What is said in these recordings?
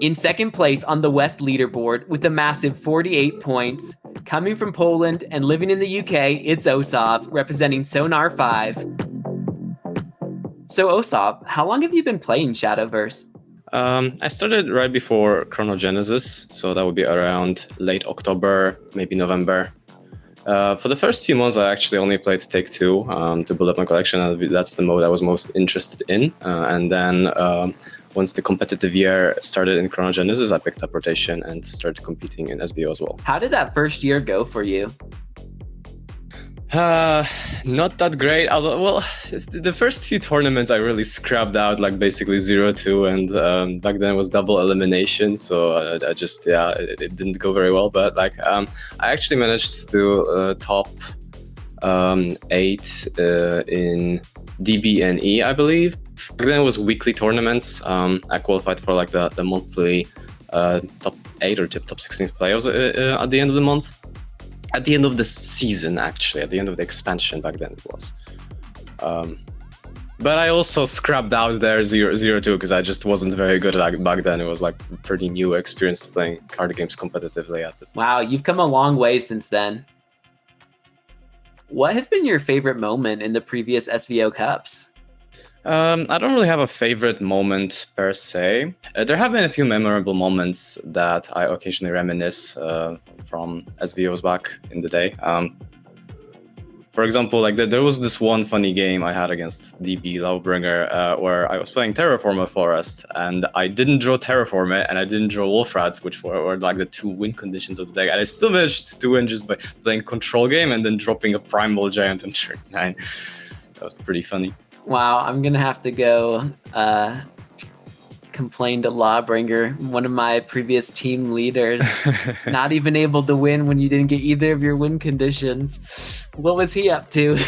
In second place on the West leaderboard with a massive 48 points, coming from Poland and living in the UK, it's OSaV, representing Sonar 5. So OSaV, how long have you been playing Shadowverse? I started right before Chronogenesis, so that would be around late October, maybe November. For the first few months, I actually only played Take-Two to build up my collection, and that's the mode I was most interested in. And then once the competitive year started in Chronogenesis, I picked up Rotation and started competing in SVO as well. How did that first year go for you? Not that great. Although, well, the first few tournaments I really scrapped out like basically 0-2, and back then it was double elimination, so it didn't go very well. But like I actually managed to top 8 in DB and E, I believe. Back then it was weekly tournaments. I qualified for like the monthly top 8 or top 16 playoffs at the end of the month. At the end of the season, actually, at the end of the expansion back then it was. But I also scrapped out there 0-2 because I just wasn't very good at back then. It was like a pretty new experience playing card games competitively at the time. Wow, you've come a long way since then. What has been your favorite moment in the previous SVO Cups? I don't really have a favorite moment per se. There have been a few memorable moments that I occasionally reminisce from SVOs back in the day. For example, like there was this one funny game I had against DB Lovebringer where I was playing Terraform Forest, and I didn't draw Terraform it, and I didn't draw Wolf Rats, which were like the 2 win conditions of the deck. And I still managed to win just by playing Control Game and then dropping a Primal Giant on turn 9. That was pretty funny. Wow, I'm going to have to go complain to Lawbringer, one of my previous team leaders, not even able to win when you didn't get either of your win conditions. What was he up to?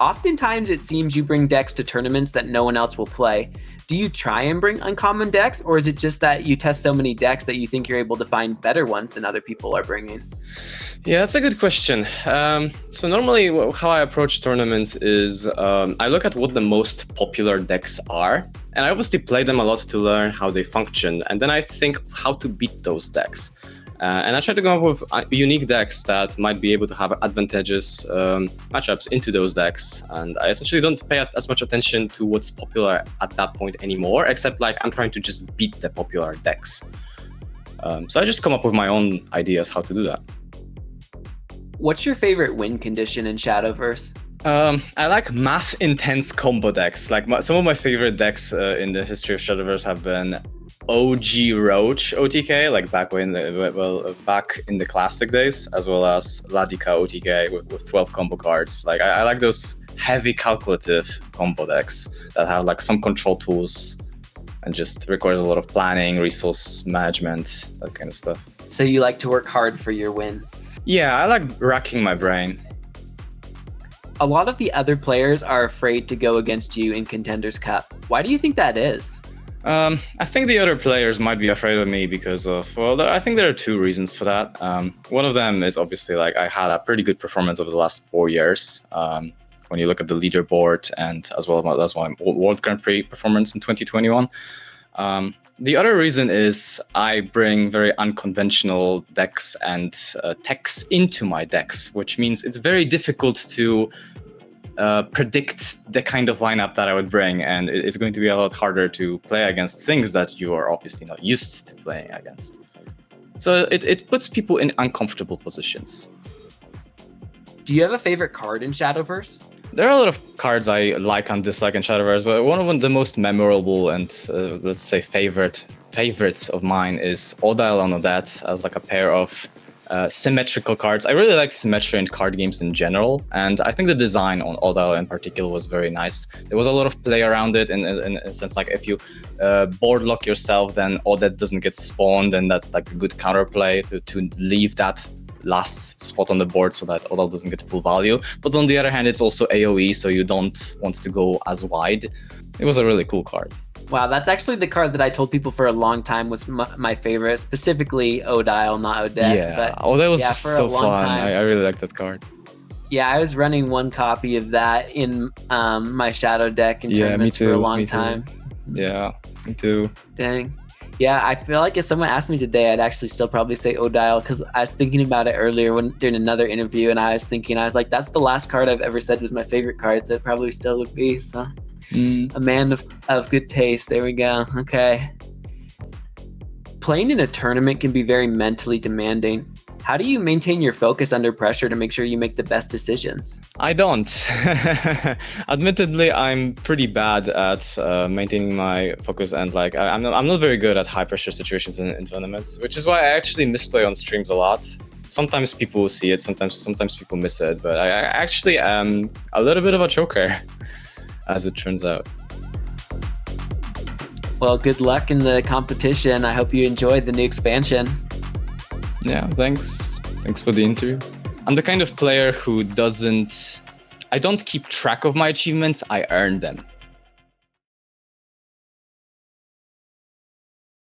Oftentimes, it seems you bring decks to tournaments that no one else will play. Do you try and bring uncommon decks, or is it just that you test so many decks that you think you're able to find better ones than other people are bringing? Yeah, that's a good question. So normally how I approach tournaments is I look at what the most popular decks are, and I obviously play them a lot to learn how they function, and then I think how to beat those decks. And I try to come up with unique decks that might be able to have advantageous matchups into those decks. And I essentially don't pay as much attention to what's popular at that point anymore, except like I'm trying to just beat the popular decks. So I just come up with my own ideas how to do that. What's your favorite win condition in Shadowverse? I like math-intense combo decks. Like some of my favorite decks in the history of Shadowverse have been OG Roach OTK, like back in the classic days, as well as Ladika OTK with 12 combo cards. Like I like those heavy calculative combo decks that have like some control tools and just requires a lot of planning, resource management, that kind of stuff. So you like to work hard for your wins? Yeah, I like racking my brain. A lot of the other players are afraid to go against you in Contenders Cup. Why do you think that is? I think the other players might be afraid of me because of, well, I think there are 2 reasons for that. One of them is obviously like I had a pretty good performance over the last 4 years. When you look at the leaderboard and as well as my World Grand Prix performance in 2021. The other reason is I bring very unconventional decks and techs into my decks, which means it's very difficult to predict the kind of lineup that I would bring, and it's going to be a lot harder to play against things that you are obviously not used to playing against. So it puts people in uncomfortable positions. Do you have a favorite card in Shadowverse? There are a lot of cards I like and dislike in Shadowverse, but one of the most memorable and let's say favorites of mine is Odile on Odette as like a pair of symmetrical cards. I really like symmetry in card games in general, and I think the design on Odile in particular was very nice. There was a lot of play around it in a sense, like if you board lock yourself, then Odette doesn't get spawned, and that's like a good counterplay to leave that last spot on the board so that Odile doesn't get full value. But on the other hand, it's also AoE, so you don't want to go as wide. It was a really cool card. Wow, that's actually the card that I told people for a long time was my favorite, specifically Odile, not Odette. Yeah, but Odile was just so fun. I really like that card. Yeah, I was running one copy of that in my Shadow deck in tournaments for a long time. Yeah. Me too. Dang. Yeah, I feel like if someone asked me today, I'd actually still probably say Odile, because I was thinking about it earlier when during another interview, and I was like, that's the last card I've ever said was my favorite card, so it probably still would be. So, a man of good taste. There we go. Okay. Playing in a tournament can be very mentally demanding. How do you maintain your focus under pressure to make sure you make the best decisions? I don't. Admittedly, I'm pretty bad at maintaining my focus, and like I'm not very good at high pressure situations in tournaments, which is why I actually misplay on streams a lot. Sometimes people will see it, sometimes people miss it, but I actually am a little bit of a choker, as it turns out. Well, good luck in the competition. I hope you enjoyed the new expansion. Yeah, thanks. Thanks for the interview. I'm the kind of player who I don't keep track of my achievements, I earn them.